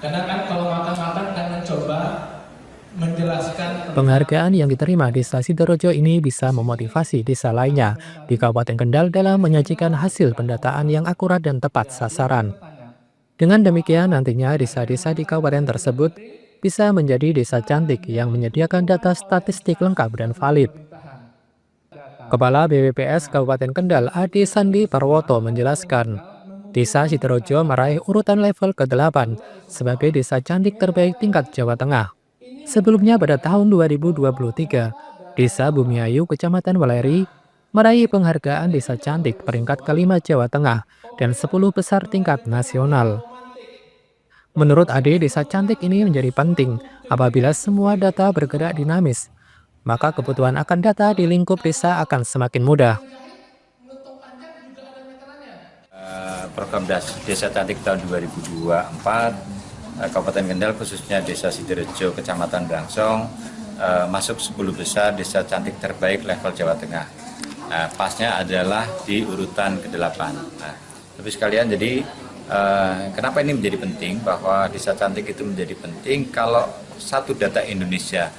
Karena kan kalau makan-makan kan mencoba menjelaskan. Penghargaan yang diterima Desa Sidorejo ini bisa memotivasi desa lainnya di Kabupaten Kendal dalam menyajikan hasil pendataan yang akurat dan tepat sasaran. Dengan demikian, nantinya desa-desa di kabupaten tersebut bisa menjadi desa cantik yang menyediakan data statistik lengkap dan valid. Kepala BPPS Kabupaten Kendal, Ade Sandi Parwoto menjelaskan, Desa Sidorejo meraih urutan level ke-8 sebagai desa cantik terbaik tingkat Jawa Tengah. Sebelumnya pada tahun 2023, Desa Bumiayu, Kecamatan Weleri, meraih penghargaan Desa Cantik peringkat ke-5 Jawa Tengah dan 10 besar tingkat nasional. Menurut Ade, Desa Cantik ini menjadi penting apabila semua data bergerak dinamis, maka kebutuhan akan data di lingkup desa akan semakin mudah. Program Desa Cantik tahun 2024, Kabupaten Kendal khususnya Desa Sidorejo, Kecamatan Blangsong, masuk 10 besar Desa Cantik terbaik level Jawa Tengah. Pasnya adalah di urutan ke-8. Tapi sekalian, jadi kenapa ini menjadi penting, bahwa Desa Cantik itu menjadi penting kalau satu data Indonesia,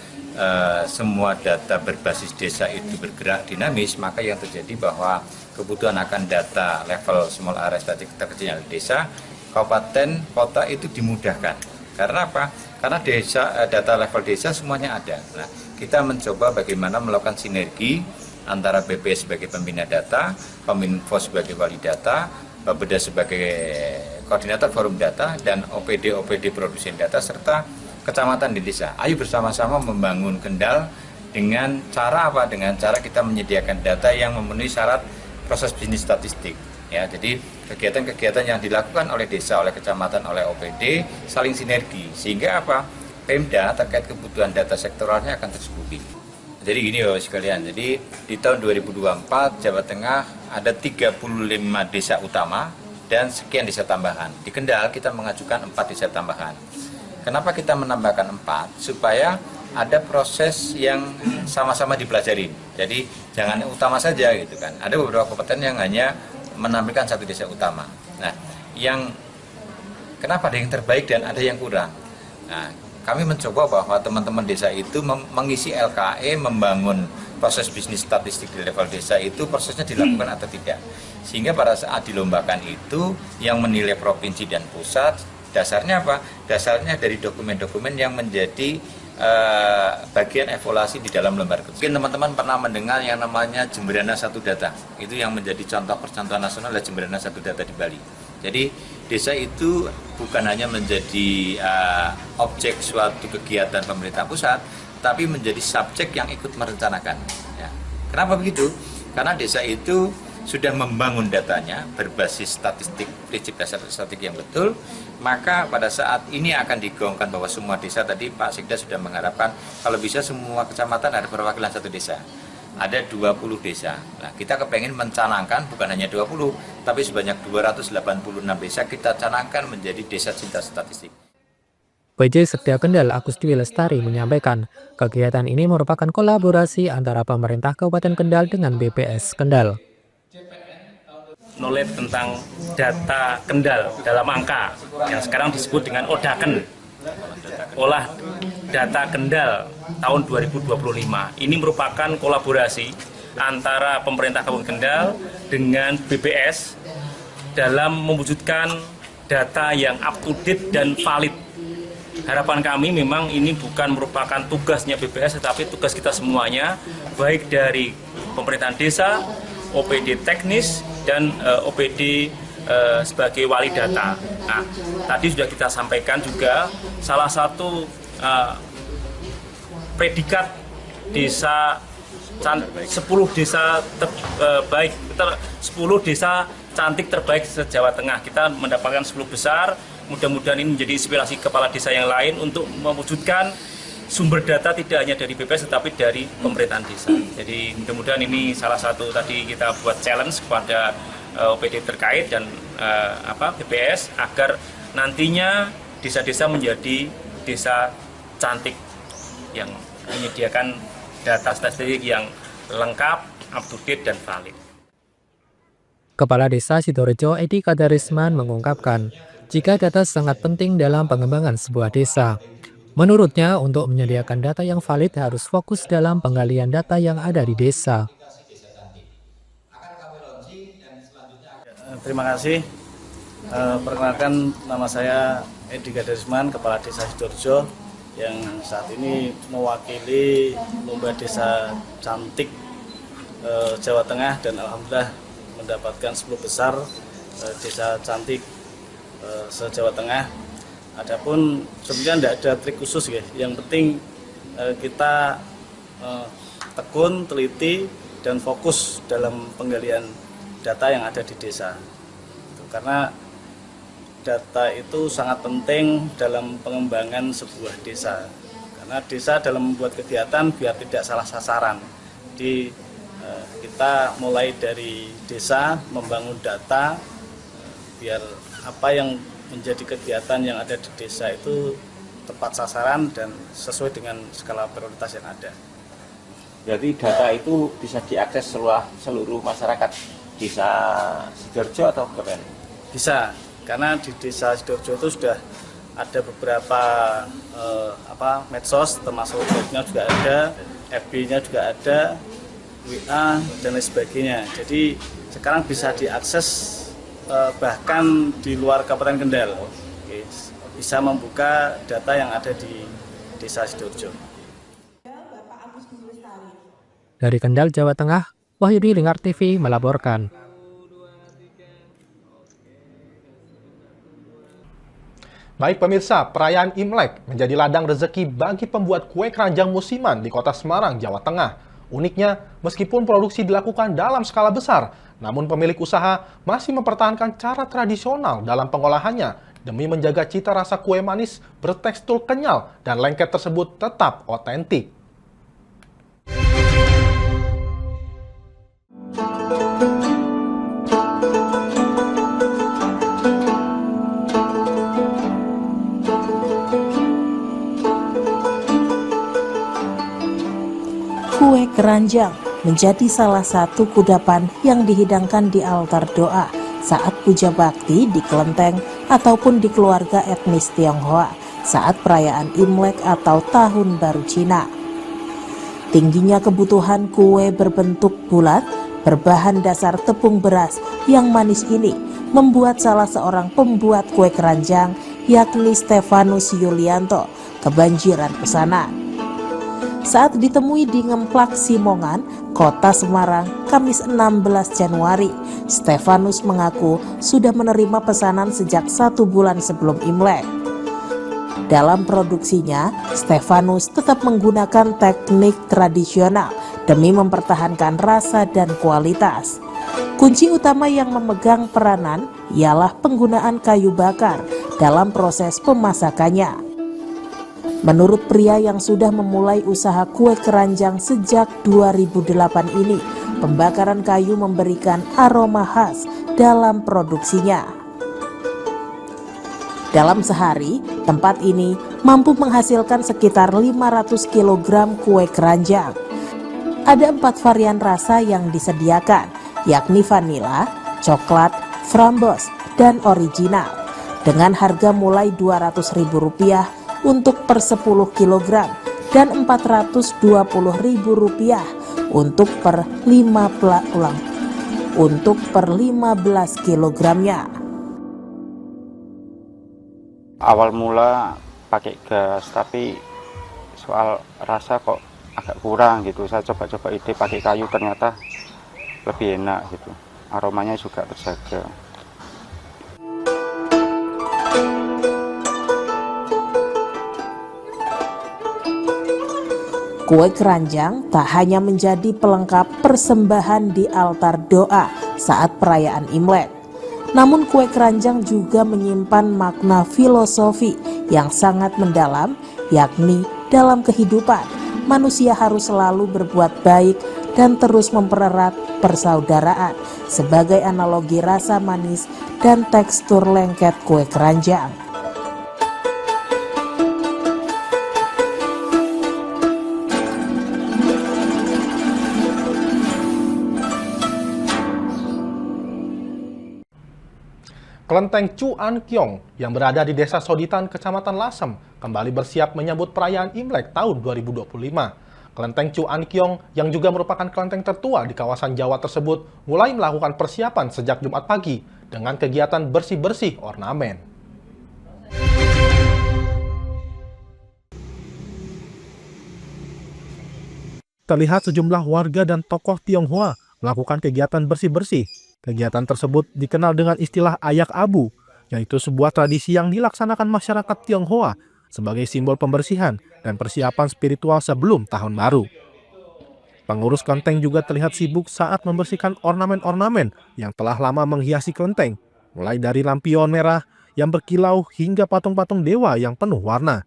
semua data berbasis desa itu bergerak dinamis, maka yang terjadi bahwa kebutuhan akan data level small area statistik terkecil desa, kabupaten, kota itu dimudahkan. Karena apa? Karena data level desa semuanya ada. Nah, kita mencoba bagaimana melakukan sinergi antara BPS sebagai pembina data, Kominfo sebagai wali data, Bapeda sebagai koordinator forum data, dan OPD produsen data, serta kecamatan di desa. Ayo bersama-sama membangun Kendal dengan cara apa? Dengan cara kita menyediakan data yang memenuhi syarat proses bisnis statistik. Ya, jadi kegiatan-kegiatan yang dilakukan oleh desa, oleh kecamatan, oleh OPD saling sinergi, sehingga apa? Pemda terkait kebutuhan data sektoralnya akan tercukupi. Jadi gini Bapak sekalian, jadi di tahun 2024 Jawa Tengah ada 35 desa utama dan sekian desa tambahan. Di Kendal kita mengajukan 4 desa tambahan. Kenapa kita menambahkan 4? Supaya ada proses yang sama-sama dipelajari. Jadi jangan utama saja gitu kan. Ada beberapa kabupaten yang hanya menampilkan 1 desa utama. Nah, kenapa ada yang terbaik dan ada yang kurang? Nah, kami mencoba bahwa teman-teman desa itu mengisi LKE, membangun proses bisnis statistik di level desa itu prosesnya dilakukan atau tidak. Sehingga pada saat dilombakan itu yang menilai provinsi dan pusat, dasarnya apa? Dasarnya dari dokumen-dokumen yang menjadi bagian evaluasi di dalam lembar kerja. Mungkin teman-teman pernah mendengar yang namanya Jemberana Satu Data. Itu yang menjadi contoh percontohan nasional adalah Jemberana Satu Data di Bali. Jadi desa itu bukan hanya menjadi objek suatu kegiatan pemerintah pusat, tapi menjadi subjek yang ikut merencanakan. Ya. Kenapa begitu? Karena desa itu sudah membangun datanya berbasis statistik, prinsip dasar statistik yang betul, maka pada saat ini akan digaungkan bahwa semua desa, tadi Pak Sekda sudah mengharapkan kalau bisa semua kecamatan ada perwakilan satu desa. Ada 20 desa. Nah, kita kepengen mencanangkan bukan hanya 20, tapi sebanyak 286 desa kita canangkan menjadi desa cinta statistik. PJ Sekda Kendal Agus Dwi Lestari menyampaikan, kegiatan ini merupakan kolaborasi antara pemerintah Kabupaten Kendal dengan BPS Kendal. Knowledge tentang data Kendal dalam angka yang sekarang disebut dengan ODAKEN, olah data Kendal tahun 2025. Ini merupakan kolaborasi antara pemerintah Kabupaten Kendal dengan BPS dalam mewujudkan data yang up to date dan valid. Harapan kami memang ini bukan merupakan tugasnya BPS, tetapi tugas kita semuanya, baik dari pemerintahan desa, OPD teknis, dan OPD sebagai wali data. Nah, tadi sudah kita sampaikan juga salah satu predikat desa 10 desa terbaik, 10 desa cantik terbaik se-Jawa Tengah. Kita mendapatkan 10 besar. Mudah-mudahan ini menjadi inspirasi kepala desa yang lain untuk mewujudkan sumber data tidak hanya dari BPS tetapi dari pemerintahan desa. Jadi mudah-mudahan ini salah satu tadi kita buat challenge kepada OPD terkait dan BPS agar nantinya desa-desa menjadi desa cantik yang menyediakan data statistik yang lengkap, up to date dan valid. Kepala Desa Sidorejo Edi Kadarisman mengungkapkan, jika data sangat penting dalam pengembangan sebuah desa. Menurutnya, untuk menyediakan data yang valid harus fokus dalam penggalian data yang ada di desa. Terima kasih. Perkenalkan, nama saya Edi Kadarisman, Kepala Desa Sidorejo, yang saat ini mewakili Lomba Desa Cantik Jawa Tengah dan alhamdulillah mendapatkan 10 besar desa cantik se-Jawa Tengah. Adapun sebenarnya tidak ada trik khusus ya. Yang penting kita tekun, teliti, dan fokus dalam penggalian data yang ada di desa. Karena data itu sangat penting dalam pengembangan sebuah desa. Karena desa dalam membuat kegiatan biar tidak salah sasaran. Kita mulai dari desa membangun data biar apa yang menjadi kegiatan yang ada di desa itu tepat sasaran dan sesuai dengan skala prioritas yang ada. Berarti data itu bisa diakses seluruh masyarakat desa Sidoarjo atau bagaimana? Bisa, karena di desa Sidoarjo itu sudah ada beberapa medsos, termasuk blognya juga ada, FB-nya juga ada, WA dan lain sebagainya. Jadi sekarang bisa diakses bahkan di luar Kabupaten Kendal. Bisa membuka data yang ada di desa Sidoarjo. Dari Kendal, Jawa Tengah, Wahyudi Lingkar TV melaporkan. Baik pemirsa, perayaan Imlek menjadi ladang rezeki bagi pembuat kue keranjang musiman di kota Semarang, Jawa Tengah. Uniknya, meskipun produksi dilakukan dalam skala besar, namun pemilik usaha masih mempertahankan cara tradisional dalam pengolahannya demi menjaga cita rasa kue manis bertekstur kenyal dan lengket tersebut tetap otentik. Kue keranjang menjadi salah satu kudapan yang dihidangkan di altar doa saat puja bakti di kelenteng ataupun di keluarga etnis Tionghoa saat perayaan Imlek atau Tahun Baru Cina. Tingginya kebutuhan kue berbentuk bulat berbahan dasar tepung beras yang manis ini membuat salah seorang pembuat kue keranjang yakni Stefanus Yulianto kebanjiran pesanan. Saat ditemui di Ngemplak Simongan, Kota Semarang, Kamis 16 Januari, Stefanus mengaku sudah menerima pesanan sejak 1 bulan sebelum Imlek. Dalam produksinya, Stefanus tetap menggunakan teknik tradisional demi mempertahankan rasa dan kualitas. Kunci utama yang memegang peranan ialah penggunaan kayu bakar dalam proses pemasakannya. Menurut pria yang sudah memulai usaha kue keranjang sejak 2008 ini, pembakaran kayu memberikan aroma khas dalam produksinya. Dalam sehari, tempat ini mampu menghasilkan sekitar 500 kg kue keranjang. Ada 4 varian rasa yang disediakan, yakni vanila, coklat, framboz, dan original, dengan harga mulai Rp200.000 untuk per 10 kg dan Rp420.000 untuk per 15 kilogramnya. Awal mula pakai gas, tapi soal rasa kok agak kurang gitu. Saya coba-coba ide pakai kayu, ternyata lebih enak gitu. Aromanya juga terjaga. Kue keranjang tak hanya menjadi pelengkap persembahan di altar doa saat perayaan Imlek. Namun kue keranjang juga menyimpan makna filosofi yang sangat mendalam, yakni dalam kehidupan manusia harus selalu berbuat baik dan terus mempererat persaudaraan sebagai analogi rasa manis dan tekstur lengket kue keranjang. Kelenteng Chu An Kiong yang berada di Desa Soditan, Kecamatan Lasem, kembali bersiap menyambut perayaan Imlek tahun 2025. Kelenteng Chu An Kiong yang juga merupakan kelenteng tertua di kawasan Jawa tersebut mulai melakukan persiapan sejak Jumat pagi dengan kegiatan bersih-bersih ornamen. Terlihat sejumlah warga dan tokoh Tionghoa melakukan kegiatan bersih-bersih. Kegiatan tersebut dikenal dengan istilah ayak abu, yaitu sebuah tradisi yang dilaksanakan masyarakat Tionghoa sebagai simbol pembersihan dan persiapan spiritual sebelum tahun baru. Pengurus kelenteng juga terlihat sibuk saat membersihkan ornamen-ornamen yang telah lama menghiasi kelenteng, mulai dari lampion merah yang berkilau hingga patung-patung dewa yang penuh warna.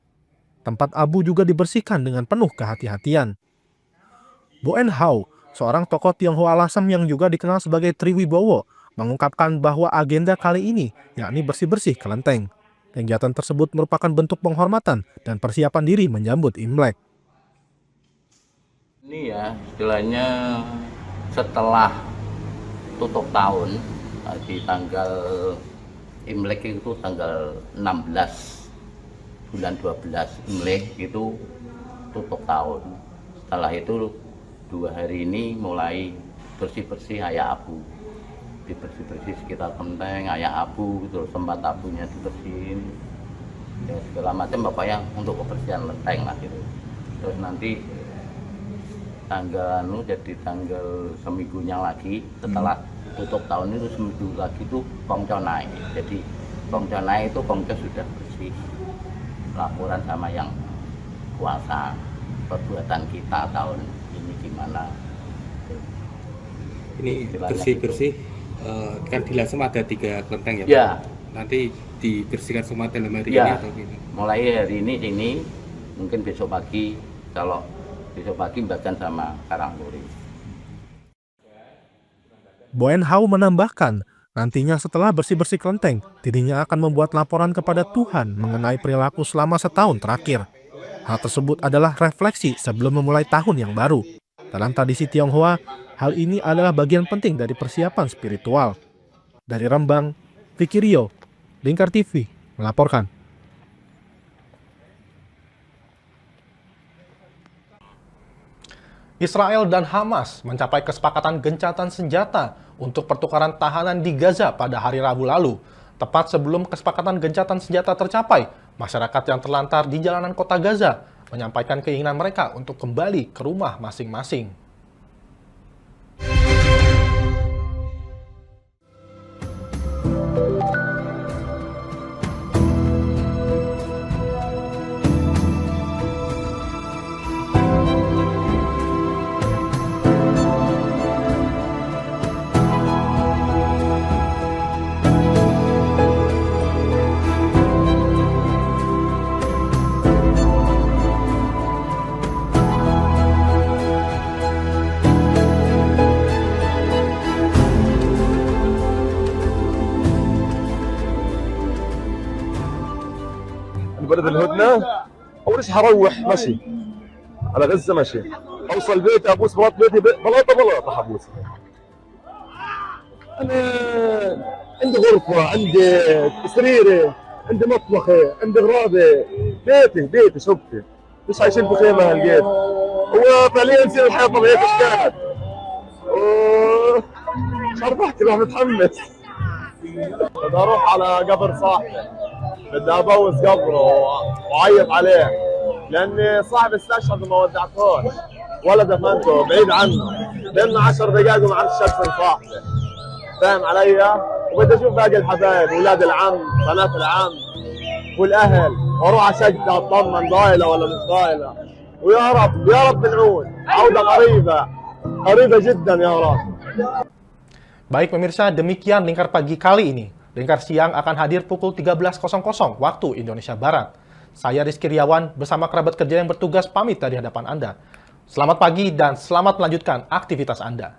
Tempat abu juga dibersihkan dengan penuh kehati-hatian. Boen Hau, seorang tokoh Tionghoa Lasem yang juga dikenal sebagai Triwibowo, mengungkapkan bahwa agenda kali ini yakni bersih-bersih kelenteng. Kegiatan tersebut merupakan bentuk penghormatan dan persiapan diri menyambut Imlek. Ini ya istilahnya setelah tutup tahun di tanggal Imlek itu tanggal 16 bulan 12 Imlek itu tutup tahun. Setelah itu 2 hari ini mulai bersih-bersih ayak abu, dibersih-bersih sekitar kelenteng, ayak abu, terus tempat abunya dibersihin, ya, segala macam pokoknya untuk kebersihan kelenteng lah gitu. Terus nanti jadi tanggal seminggunya lagi setelah tutup tahun itu seminggu lagi itu Kongconai. Jadi Kongconai itu Kongco sudah bersih, laporan sama yang kuasa perbuatan kita tahun ini gimana. Ini bersih-bersih kan di Lasem ada 3 kelenteng ya, ya. Pak? Nanti dibersihkan semua dalam hari ya. ini atau gimana? Mulai hari ini mungkin besok pagi, kalau besok pagi bahkan sama Karangluri. Boen Hau menambahkan, nantinya setelah bersih-bersih kelenteng, dirinya akan membuat laporan kepada Tuhan mengenai perilaku selama setahun terakhir. Hal tersebut adalah refleksi sebelum memulai tahun yang baru. Dalam tradisi Tionghoa, hal ini adalah bagian penting dari persiapan spiritual. Dari Rembang, Vicky Rio, Lingkar TV melaporkan. Israel dan Hamas mencapai kesepakatan gencatan senjata untuk pertukaran tahanan di Gaza pada hari Rabu lalu. Tepat sebelum kesepakatan gencatan senjata tercapai, masyarakat yang terlantar di jalanan kota Gaza menyampaikan keinginan mereka untuk kembali ke rumah masing-masing. بلد الهدنه اول شيء هروح مشي على غزه مشي اوصل بيتي ابوس مرات بيتي بلاطه حبوس. انا عندي غرفه، عندي سريري، عندي مطبخي، عندي غرابه، بيتي شقتي، مش عايشين في خيمه هالقيت. هو فعليا نسينا الحياه الطبيعيه كيف كانت. مش عارف احكي، الواحد متحمس. بدي اروح على قبر صاحبي، بدي ابوس قبره واعيط عليه لاني صاحبي استشهد وما ودعتهوش ولا دفنته، بعيد عنه، بيننا 10 دقائق وما عرفش ادفن صاحبي، فاهم علي؟ وبدي اشوف باقي الحبايب، اولاد العم، بنات العم والاهل، واروح على شقتي اطمن ضايله ولا مش ضايله، ويا رب بنعود عوده قريبه جدا يا رب. Baik pemirsa, demikian Lingkar Pagi kali ini. Lingkar Siang akan hadir pukul 13.00 waktu Indonesia Barat. Saya Rizky Riawan bersama kerabat kerja yang bertugas pamit dari hadapan Anda. Selamat pagi dan selamat melanjutkan aktivitas Anda.